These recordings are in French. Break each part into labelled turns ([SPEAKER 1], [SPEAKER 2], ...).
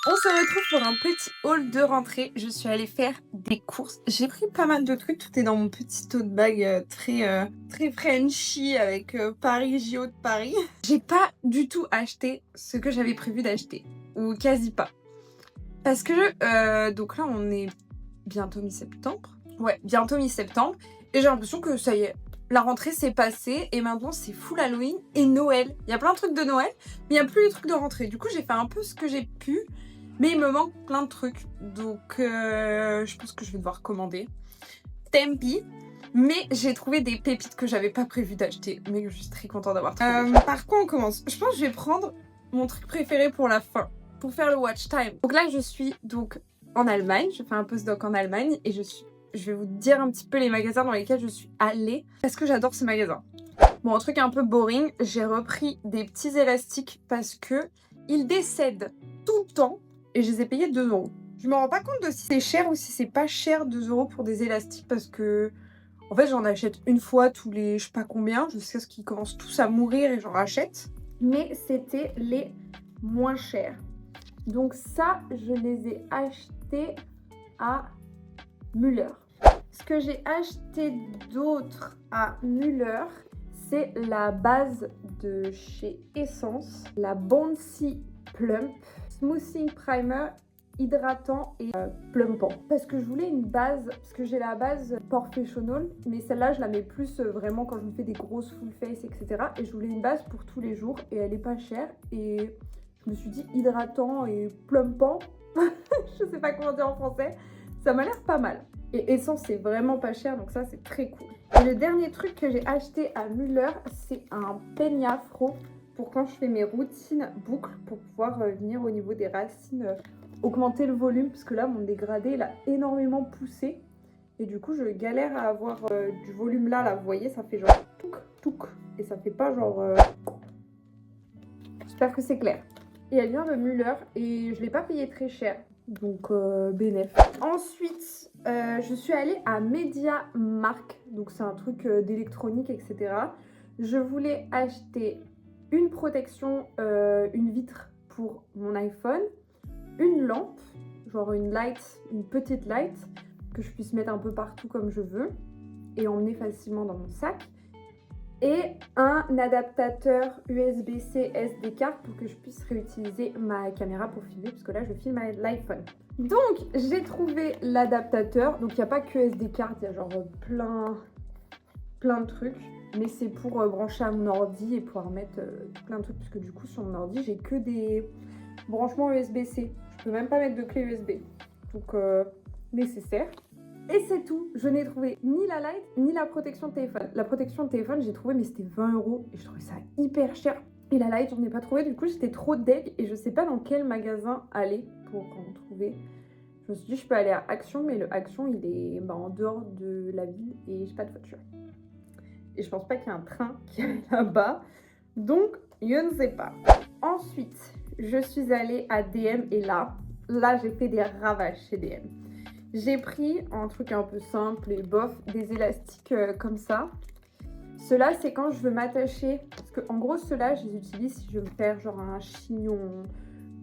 [SPEAKER 1] On se retrouve pour un petit haul de rentrée. Je suis allée faire des courses. J'ai pris pas mal de trucs. Tout est dans mon petit tote bag très Frenchy avec Paris, JO de Paris. J'ai pas du tout acheté ce que j'avais prévu d'acheter. Ou quasi pas. Parce que, donc là, on est bientôt mi-septembre. Ouais, bientôt mi-septembre. Et j'ai l'impression que ça y est, la rentrée s'est passée et maintenant c'est full Halloween et Noël. Il y a plein de trucs de Noël, mais il n'y a plus les trucs de rentrée. Du coup, j'ai fait un peu ce que j'ai pu, mais il me manque plein de trucs. Donc, je pense que je vais devoir commander. Tant pis. Mais j'ai trouvé des pépites que j'avais pas prévu d'acheter, mais que je suis très contente d'avoir trouvé. Par quoi on commence? Je pense que je vais prendre mon truc préféré pour la fin, pour faire le watch time. Donc là, je suis donc en Allemagne. Je fais un postdoc en Allemagne et je vais vous dire un petit peu les magasins dans lesquels je suis allée parce que j'adore ces magasins. Bon, un truc un peu boring, j'ai repris des petits élastiques parce que ils décèdent tout le temps et je les ai payés 2 €. Je me rends pas compte de si c'est cher ou si c'est pas cher 2 € pour des élastiques parce que en fait j'en achète une fois tous les je sais pas combien, jusqu'à ce qu'ils commencent tous à mourir et j'en rachète. Mais c'était les moins chers. Donc ça, je les ai achetés à Müller. Ce que j'ai acheté d'autre à Müller, c'est la base de chez Essence, la Bouncy Plump Smoothing Primer hydratant et plumpant. Parce que je voulais une base, parce que j'ai la base Professional, mais celle-là je la mais plus vraiment quand je me fais des grosses full face, etc. Et je voulais une base pour tous les jours et elle est pas chère. Et je me suis dit hydratant et plumpant, je sais pas comment dire en français, ça m'a l'air pas mal. Et Essence c'est vraiment pas cher, donc ça c'est très cool. Et le dernier truc que j'ai acheté à Müller, c'est un peigne afro pour quand je fais mes routines boucles, pour pouvoir venir au niveau des racines, augmenter le volume, parce que là mon dégradé il a énormément poussé. Et du coup je galère à avoir du volume là, vous voyez, ça fait genre touc touc. Et ça fait pas genre... J'espère que c'est clair. Et elle vient de Müller et je l'ai pas payé très cher. Donc bénéf. Ensuite, je suis allée à MediaMarkt. Donc c'est un truc d'électronique, etc. Je voulais acheter une protection, une vitre pour mon iPhone, une lampe, genre une light, une petite light, que je puisse mettre un peu partout comme je veux et emmener facilement dans mon sac. Et un adaptateur USB-C SD card pour que je puisse réutiliser ma caméra pour filmer, parce que là je filme avec l'iPhone. Donc j'ai trouvé l'adaptateur, donc il n'y a pas que SD card, il y a genre plein de trucs, mais c'est pour brancher à mon ordi et pouvoir mettre plein de trucs, parce que du coup sur mon ordi j'ai que des branchements USB-C, je peux même pas mettre de clé USB, donc nécessaire. Et c'est tout, je n'ai trouvé ni la light ni la protection de téléphone. La protection de téléphone j'ai trouvé mais c'était 20 € et je trouvais ça hyper cher. Et la light j'en ai pas trouvé, du coup j'étais trop deg et je sais pas dans quel magasin aller pour en trouver. Je me suis dit je peux aller à Action, mais le Action il est en dehors de la ville et j'ai pas de voiture. Et je pense pas qu'il y ait un train qui est là-bas, donc je ne sais pas. Ensuite je suis allée à DM et là j'ai fait des ravages chez DM. J'ai pris un truc un peu simple et bof, des élastiques comme ça. Ceux-là, c'est quand je veux m'attacher. Parce que en gros, ceux-là, je les utilise si je veux me faire genre un chignon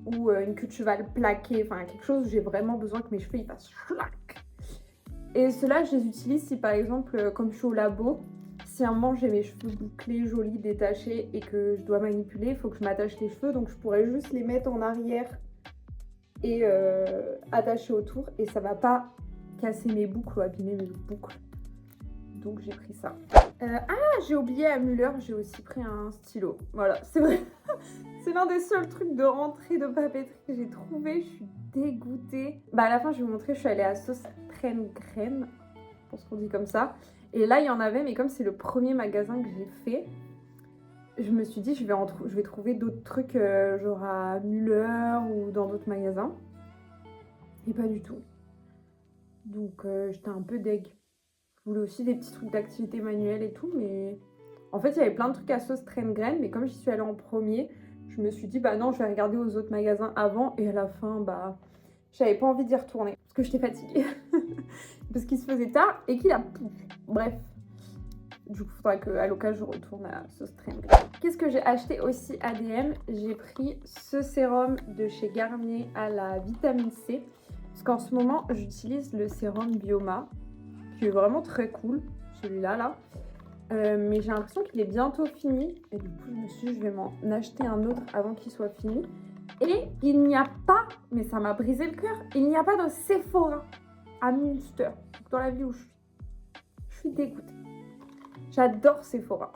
[SPEAKER 1] ou une queue de cheval plaquée. Enfin, quelque chose où j'ai vraiment besoin que mes cheveux ils fassent schlac. Et ceux-là, je les utilise si par exemple, comme je suis au labo, si à un moment j'ai mes cheveux bouclés, jolis, détachés et que je dois manipuler, il faut que je m'attache les cheveux. Donc je pourrais juste les mettre en arrière et attaché autour et ça va pas casser mes boucles ou abîmer mes boucles, donc j'ai pris ça. J'ai oublié à Müller, j'ai aussi pris un stylo, voilà, c'est vrai. C'est l'un des seuls trucs de rentrée de papeterie que j'ai trouvé, je suis dégoûtée. À la fin je vais vous montrer, je suis allée à Sauce Traîne Graine, je pense qu'on dit comme ça, et là il y en avait, mais comme c'est le premier magasin que j'ai fait, je me suis dit je vais trouver d'autres trucs genre à Müller ou dans d'autres magasins. Et pas du tout. Donc j'étais un peu deg. Je voulais aussi des petits trucs d'activité manuelle et tout, mais en fait il y avait plein de trucs à Sauce Traîne Graine, mais comme j'y suis allée en premier, je me suis dit bah non, je vais regarder aux autres magasins avant, et à la fin j'avais pas envie d'y retourner parce que j'étais fatiguée parce qu'il se faisait tard et qu'il a plu. Bref, Du coup, il faudra qu'à l'occasion, je retourne à ce stream. Qu'est-ce que j'ai acheté aussi à DM? J'ai pris ce sérum de chez Garnier à la vitamine C. Parce qu'en ce moment, j'utilise le sérum Bioma, qui est vraiment très cool, celui-là, là. Mais j'ai l'impression qu'il est bientôt fini. Et du coup, je me suis dit, je vais m'en acheter un autre avant qu'il soit fini. Et il n'y a pas, mais ça m'a brisé le cœur, il n'y a pas de Sephora à Münster, dans la ville où je suis. Je suis dégoûtée. J'adore Sephora.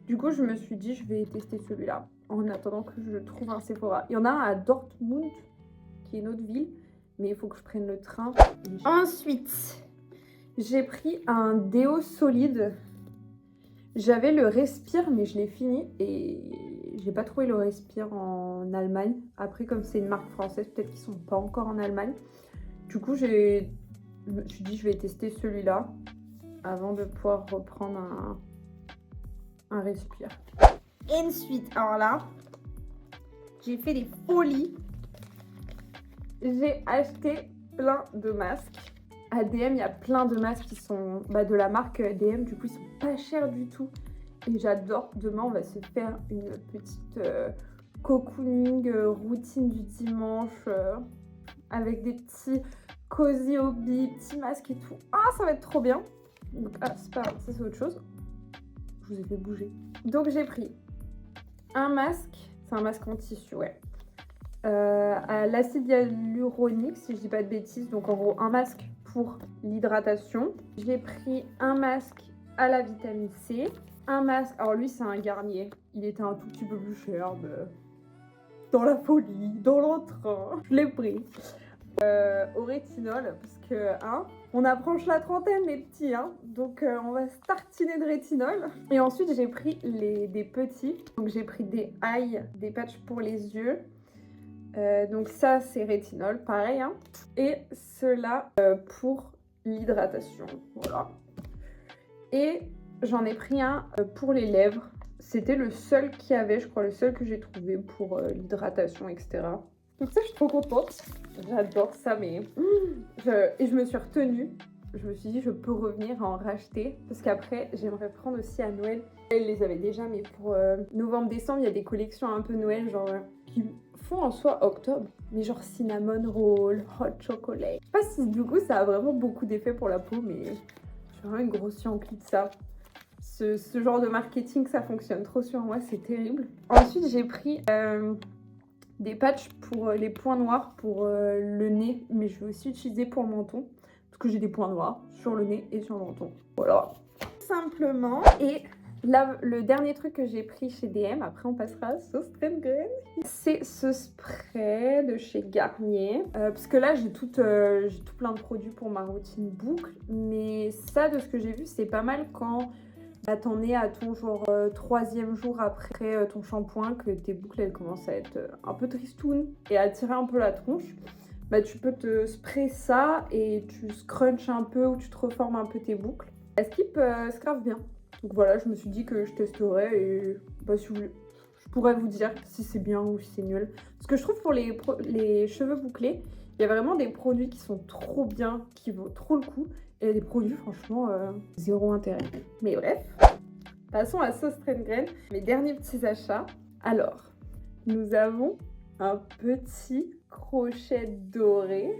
[SPEAKER 1] Du coup, je me suis dit, je vais tester celui-là en attendant que je trouve un Sephora. Il y en a un à Dortmund, qui est une autre ville, mais il faut que je prenne le train. Ensuite, j'ai pris un déo solide. J'avais le Respire, mais je l'ai fini et j'ai pas trouvé le Respire en Allemagne. Après, comme c'est une marque française, peut-être qu'ils sont pas encore en Allemagne. Du coup, je me suis dit, je vais tester celui-là avant de pouvoir reprendre un Respire. Ensuite, alors là, j'ai fait des folies. J'ai acheté plein de masques. À DM, il y a plein de masques qui sont de la marque DM, du coup ils sont pas chers du tout. Et j'adore. Demain, on va se faire une petite cocooning routine du dimanche avec des petits cozy hobby, petits masques et tout. Ah, ça va être trop bien. Donc, c'est pas grave, ça c'est autre chose. Je vous ai fait bouger. Donc j'ai pris un masque, c'est un masque en tissu, ouais. À l'acide hyaluronique, si je dis pas de bêtises, donc en gros un masque pour l'hydratation. J'ai pris un masque à la vitamine C, un masque, alors lui c'est un Garnier, il était un tout petit peu plus cher, mais dans la folie, dans l'entrain, je l'ai pris. Au rétinol, parce que on approche la trentaine les petits, donc on va se tartiner de rétinol. Et ensuite j'ai pris des petits, donc j'ai pris des eyes, des patchs pour les yeux. Donc ça c'est rétinol, pareil, et ceux-là pour l'hydratation, voilà. Et j'en ai pris un pour les lèvres. C'était le seul qu'il y avait, je crois, le seul que j'ai trouvé pour l'hydratation, etc. Donc ça, je suis trop contente. J'adore ça, mais et je me suis retenue. Je me suis dit, je peux revenir à en racheter parce qu'après, j'aimerais prendre aussi à Noël. Elle les avait déjà, mais pour novembre-décembre, il y a des collections un peu Noël, genre qui font en soi octobre, mais genre cinnamon roll, hot chocolate. Je sais pas si du coup ça a vraiment beaucoup d'effet pour la peau, mais je suis vraiment une grosse envie de ça. Ce genre de marketing, ça fonctionne trop sur moi, c'est terrible. Ensuite, j'ai pris des patchs pour les points noirs pour le nez, mais je vais aussi utiliser pour le menton, parce que j'ai des points noirs sur le nez et sur le menton. Voilà. Simplement. Et là, le dernier truc que j'ai pris chez DM, après on passera à Sauce Graine, c'est ce spray de chez Garnier. Parce que là, j'ai tout plein de produits pour ma routine boucle, mais ça, de ce que j'ai vu, c'est pas mal quand t'en es à ton genre troisième jour après ton shampoing, que tes boucles elles commencent à être un peu tristounes et à tirer un peu la tronche. Tu peux te sprayer ça et tu scrunches un peu ou tu te reformes un peu tes boucles. La skip scrave bien. Donc voilà, je me suis dit que je testerais et si vous voulez, je pourrais vous dire si c'est bien ou si c'est nul. Parce que je trouve pour les cheveux bouclés, il y a vraiment des produits qui sont trop bien, qui vaut trop le coup. Et des produits, franchement, zéro intérêt. Mais bref, passons à Sauce Graine, mes derniers petits achats. Alors, nous avons un petit crochet doré,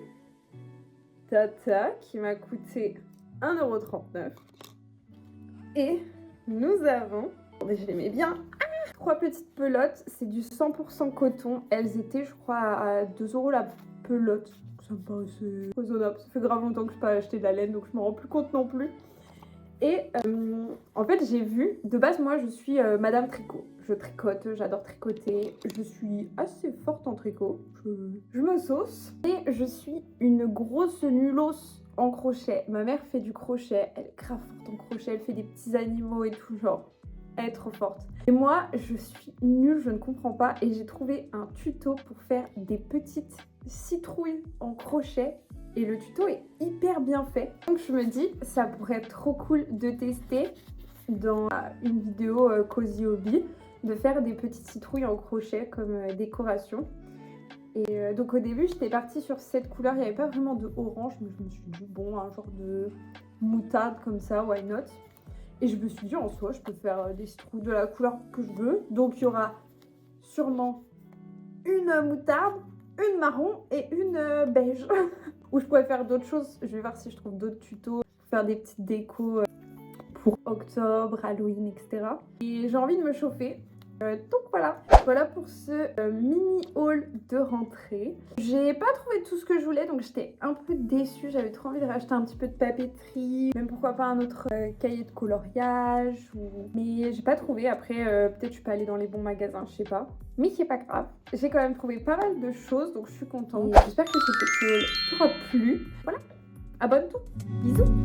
[SPEAKER 1] Tata, qui m'a coûté 1,39 €. Et nous avons, je les mets bien, 3 petites pelotes, c'est du 100% coton. Elles étaient, je crois, à 2 € la pelote. Ça me paraissait raisonnable. Ça fait grave longtemps que je n'ai pas acheté de la laine, donc je me rends plus compte non plus. Et en fait, j'ai vu, de base, moi, je suis Madame Tricot. Je tricote, j'adore tricoter. Je suis assez forte en tricot. Je me sauce. Et je suis une grosse nulos en crochet. Ma mère fait du crochet. Elle est grave forte en crochet. Elle fait des petits animaux et tout, genre. Elle est trop forte. Et moi, je suis nulle, je ne comprends pas. Et j'ai trouvé un tuto pour faire des petites citrouilles en crochet. Et le tuto est hyper bien fait. Donc je me dis, ça pourrait être trop cool de tester dans une vidéo Cozy Hobby, de faire des petites citrouilles en crochet comme décoration. Et donc au début, j'étais partie sur cette couleur. Il n'y avait pas vraiment de orange, mais je me suis dit, bon, un genre de moutarde comme ça, why not? Et je me suis dit en soi, je peux faire des citrouilles de la couleur que je veux. Donc il y aura sûrement une moutarde, une marron et une beige. Ou je pourrais faire d'autres choses. Je vais voir si je trouve d'autres tutos pour faire des petites décos pour octobre, Halloween, etc. Et j'ai envie de me chauffer. Donc voilà pour ce mini haul de rentrée. J'ai pas trouvé tout ce que je voulais, donc j'étais un peu déçue. J'avais trop envie de racheter un petit peu de papeterie, même pourquoi pas un autre cahier de coloriage. Mais j'ai pas trouvé. Après, peut-être je peux aller dans les bons magasins, je sais pas. Mais c'est pas grave. J'ai quand même trouvé pas mal de choses, donc je suis contente. J'espère que ce petit haul t'aura plu. Voilà, abonne-toi. Bisous.